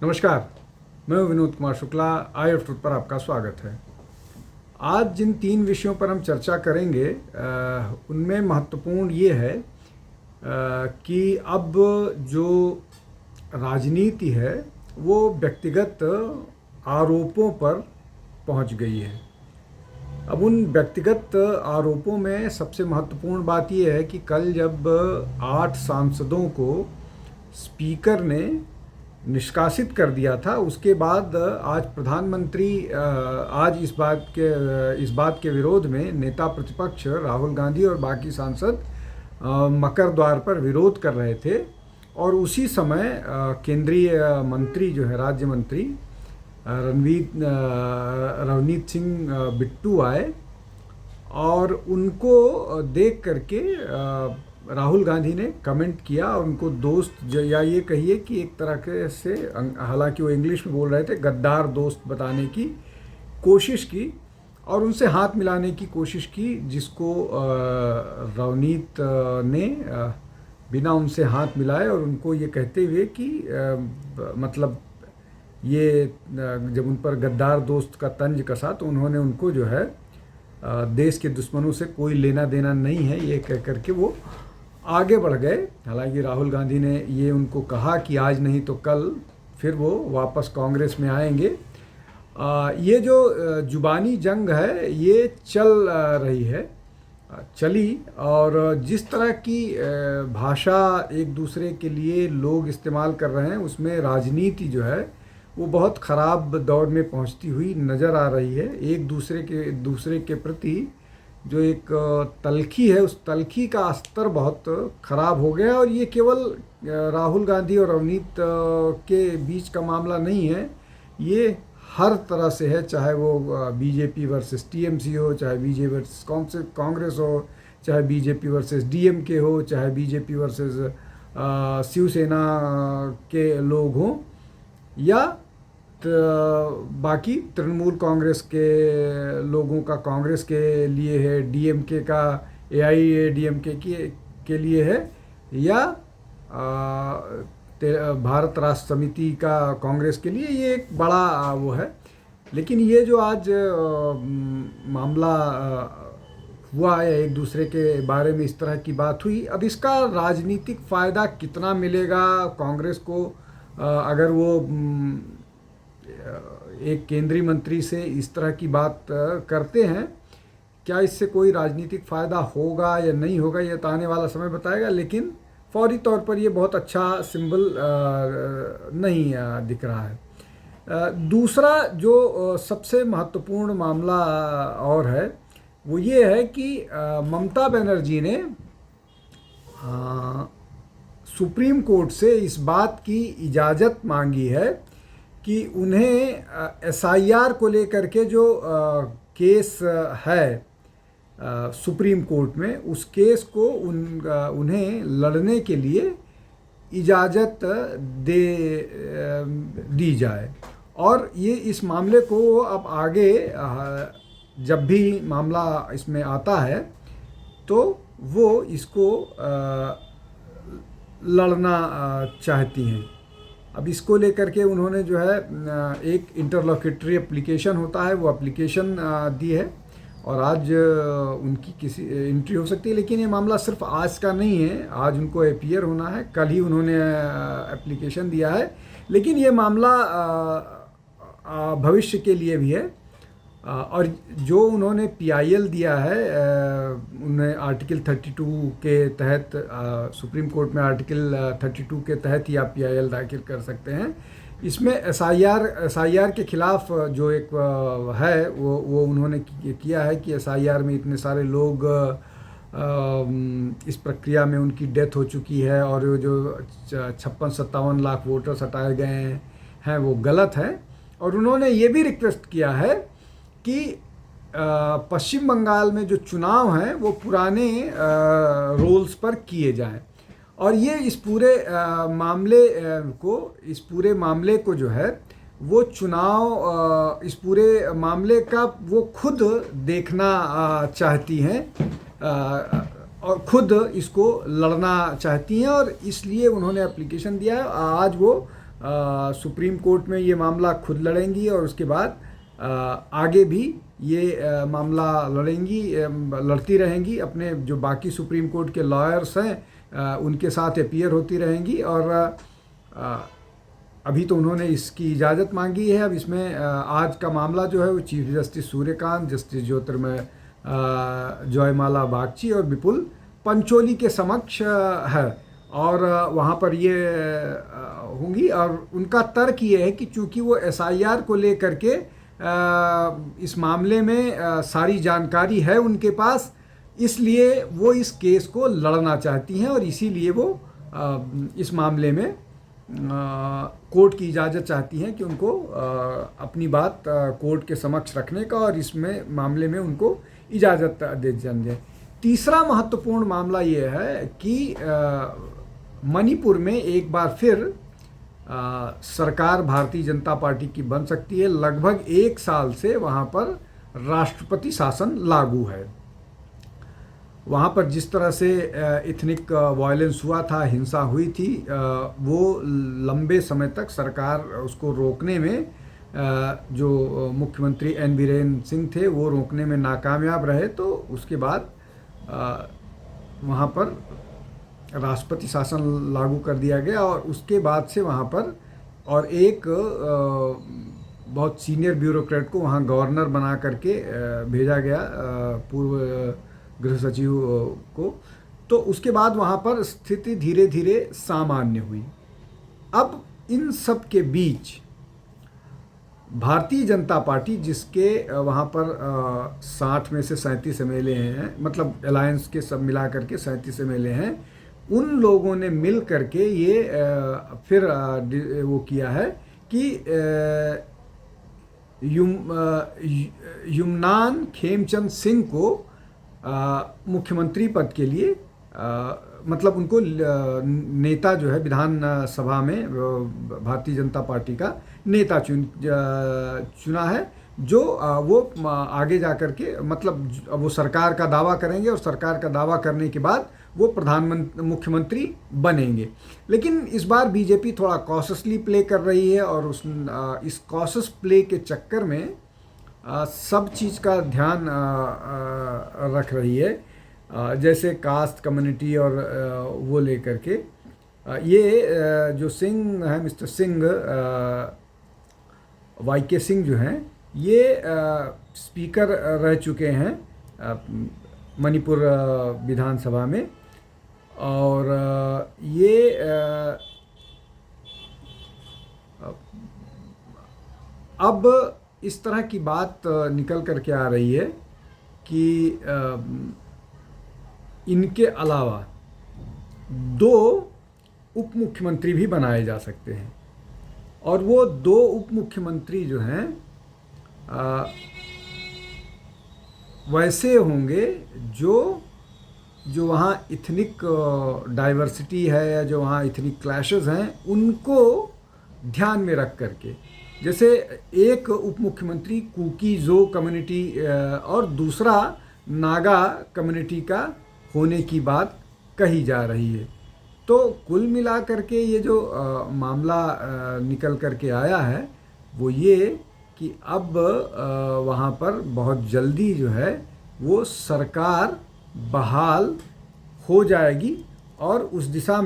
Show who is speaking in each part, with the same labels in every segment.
Speaker 1: नमस्कार, मैं हूं विनोद कुमार शुक्ला। आई ऑफ ट्रुथ पर आपका स्वागत है। आज जिन 3 विषयों पर हम चर्चा करेंगे उनमें महत्वपूर्ण ये है कि अब जो राजनीति है वो व्यक्तिगत आरोपों पर पहुंच गई है। अब उन व्यक्तिगत आरोपों में सबसे महत्वपूर्ण बात यह है कि कल जब 8 सांसदों को स्पीकर ने निष्कासित कर दिया था, उसके बाद आज प्रधानमंत्री आज इस बात के विरोध में नेता प्रतिपक्ष राहुल गांधी और बाकी सांसद मकर द्वार पर विरोध कर रहे थे। और उसी समय केंद्रीय मंत्री जो है, राज्य मंत्री रवनीत सिंह बिट्टू आए और उनको देख करके राहुल गांधी ने कमेंट किया और उनको दोस्त, या ये कहिए कि एक तरह के से, हालांकि वो इंग्लिश में बोल रहे थे, गद्दार दोस्त बताने की कोशिश की और उनसे हाथ मिलाने की कोशिश की, जिसको रवनीत ने बिना उनसे हाथ मिलाए और उनको ये कहते हुए कि मतलब ये जब उन पर गद्दार दोस्त का तंज कसा तो उन्होंने उनको जो है देश के दुश्मनों से कोई लेना देना नहीं है, ये कह करके वो आगे बढ़ गए। हालांकि राहुल गांधी ने ये उनको कहा कि आज नहीं तो कल फिर वो वापस कांग्रेस में आएंगे। ये जो जुबानी जंग है ये चल रही है, चली, और जिस तरह की भाषा एक दूसरे के लिए लोग इस्तेमाल कर रहे हैं उसमें राजनीति जो है वो बहुत ख़राब दौर में पहुंचती हुई नज़र आ रही है। एक दूसरे के प्रति जो एक तल्खी है, उस तल्खी का स्तर बहुत ख़राब हो गया। और ये केवल राहुल गांधी और रवनीत के बीच का मामला नहीं है, ये हर तरह से है, चाहे वो बीजेपी वर्सेस टीएमसी हो, चाहे बीजेपी वर्सेस कांग्रेस हो, चाहे बीजेपी वर्सेस डीएमके हो, चाहे बीजेपी वर्सेस शिवसेना के लोग हों, या बाकी तृणमूल कांग्रेस के लोगों का कांग्रेस के लिए है, डीएमके का एआईएडीएमके के लिए है, या भारत राष्ट्र समिति का कांग्रेस के लिए, ये एक बड़ा वो है। लेकिन ये जो आज मामला हुआ है, एक दूसरे के बारे में इस तरह की बात हुई, अब इसका राजनीतिक फ़ायदा कितना मिलेगा कांग्रेस को? अगर वो एक केंद्रीय मंत्री से इस तरह की बात करते हैं, क्या इससे कोई राजनीतिक फ़ायदा होगा या नहीं होगा, ये तो आने वाला समय बताएगा। लेकिन फौरी तौर पर ये बहुत अच्छा सिंबल नहीं दिख रहा है। दूसरा जो सबसे महत्वपूर्ण मामला और है वो ये है कि ममता बनर्जी ने सुप्रीम कोर्ट से इस बात की इजाज़त मांगी है कि उन्हें एसआईआर को लेकर के जो केस है सुप्रीम कोर्ट में, उस केस को उन्हें लड़ने के लिए इजाज़त दी जाए। और ये इस मामले को अब आगे जब भी मामला इसमें आता है तो वो इसको लड़ना चाहती हैं। अब इसको लेकर के उन्होंने जो है एक इंटरलॉक्यूटरी एप्लीकेशन होता है, वो एप्लीकेशन दी है और आज उनकी किसी एंट्री हो सकती है। लेकिन ये मामला सिर्फ आज का नहीं है, आज उनको अपीयर होना है, कल ही उन्होंने एप्लीकेशन दिया है। लेकिन ये मामला भविष्य के लिए भी है। और जो उन्होंने पीआईएल दिया है, उन्हें आर्टिकल 32 के तहत, सुप्रीम कोर्ट में आर्टिकल 32 के तहत ही आप पीआईएल दाखिल कर सकते हैं। इसमें एसआईआर के खिलाफ जो एक है वो उन्होंने किया है कि एसआईआर में इतने सारे लोग इस प्रक्रिया में उनकी डेथ हो चुकी है और जो 56-57 लाख वोटर्स हटाए गए हैं वो गलत है। और उन्होंने ये भी रिक्वेस्ट किया है कि पश्चिम बंगाल में जो चुनाव हैं वो पुराने रोल्स पर किए जाएं। और ये इस पूरे मामले को जो है वो चुनाव, इस पूरे मामले का वो खुद देखना चाहती हैं और खुद इसको लड़ना चाहती हैं, और इसलिए उन्होंने एप्लीकेशन दिया है। आज वो सुप्रीम कोर्ट में ये मामला खुद लड़ेंगी और उसके बाद आगे भी ये मामला लड़ती रहेंगी। अपने जो बाकी सुप्रीम कोर्ट के लॉयर्स हैं उनके साथ अपीयर होती रहेंगी। और अभी तो उन्होंने इसकी इजाज़त मांगी है। अब इसमें आज का मामला जो है वो चीफ जस्टिस सूर्यकांत, जस्टिस ज्योतिर्मय जयमाला बागची और विपुल पंचोली के समक्ष है और वहाँ पर ये होंगी। और उनका तर्क ये है कि चूँकि वो एसआईआर को लेकर के इस मामले में सारी जानकारी है उनके पास, इसलिए वो इस केस को लड़ना चाहती हैं और इसीलिए वो इस मामले में कोर्ट की इजाज़त चाहती हैं कि उनको अपनी बात कोर्ट के समक्ष रखने का और इसमें मामले में उनको इजाज़त दे जाए। तीसरा महत्वपूर्ण मामला ये है कि मणिपुर में एक बार फिर सरकार भारतीय जनता पार्टी की बन सकती है। लगभग 1 साल से वहाँ पर राष्ट्रपति शासन लागू है। वहाँ पर जिस तरह से इथनिक वायलेंस हुआ था, हिंसा हुई थी, वो लंबे समय तक सरकार उसको रोकने में जो मुख्यमंत्री एन बीरेन सिंह थे वो रोकने में नाकामयाब रहे। तो उसके बाद वहाँ पर राष्ट्रपति शासन लागू कर दिया गया और उसके बाद से वहाँ पर और एक बहुत सीनियर ब्यूरोक्रेट को वहाँ गवर्नर बना करके भेजा गया, पूर्व गृह सचिव को। तो उसके बाद वहाँ पर स्थिति धीरे धीरे सामान्य हुई। अब इन सब के बीच भारतीय जनता पार्टी, जिसके वहाँ पर 60 में से 37 एमएलए हैं, मतलब अलायंस के सब मिला करके 37 एमएलए हैं, उन लोगों ने मिल करके ये फिर वो किया है कि युमनान खेमचंद सिंह को मुख्यमंत्री पद के लिए मतलब उनको नेता जो है विधान सभा में भारतीय जनता पार्टी का नेता चुना है, जो वो आगे जा कर के मतलब वो सरकार का दावा करेंगे और सरकार का दावा करने के बाद वो मुख्यमंत्री बनेंगे। लेकिन इस बार बीजेपी थोड़ा कॉशसली प्ले कर रही है और इस कॉशस प्ले के चक्कर में सब चीज़ का ध्यान रख रही है, जैसे कास्ट कम्युनिटी और वो लेकर के ये जो सिंह है, मिस्टर सिंह, वाईके सिंह जो हैं, ये स्पीकर रह चुके हैं मणिपुर विधानसभा में। और ये अब इस तरह की बात निकल करके आ रही है कि इनके अलावा 2 उप मुख्यमंत्री भी बनाए जा सकते हैं और वो 2 उप मुख्यमंत्री जो हैं वैसे होंगे जो वहाँ इथनिक डाइवर्सिटी है या जो वहाँ इथनिक क्लैशेस हैं उनको ध्यान में रख करके, जैसे एक उप मुख्यमंत्री कुकी-जो कम्युनिटी और दूसरा नागा कम्युनिटी का होने की बात कही जा रही है। तो कुल मिला करके ये जो मामला निकल करके आया है वो ये कि अब वहाँ पर बहुत जल्दी जो है वो सरकार बहाल हो जाएगी और उस दिशा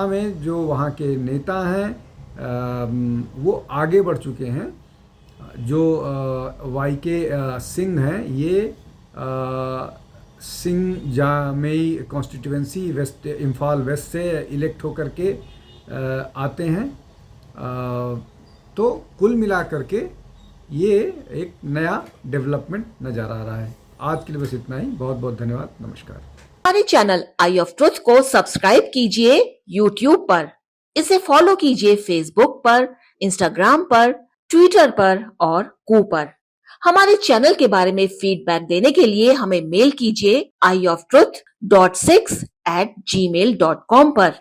Speaker 1: में जो वहाँ के नेता हैं वो आगे बढ़ चुके हैं। जो वाईके सिंह हैं, ये सिंह जामेई कॉन्स्टिट्यूएंसी वेस्ट इम्फाल वेस्ट से इलेक्ट होकर के आते हैं। तो कुल मिला करके ये एक नया डेवलपमेंट नज़र आ रहा है। आज के लिए बस इतना ही। बहुत बहुत धन्यवाद। नमस्कार।
Speaker 2: हमारे चैनल आई ऑफ ट्रुथ को सब्सक्राइब कीजिए YouTube पर, इसे फॉलो कीजिए Facebook पर, Instagram पर, Twitter पर और कू पर। हमारे चैनल के बारे में फीडबैक देने के लिए हमें मेल कीजिए ioftruth.6@gmail.com पर।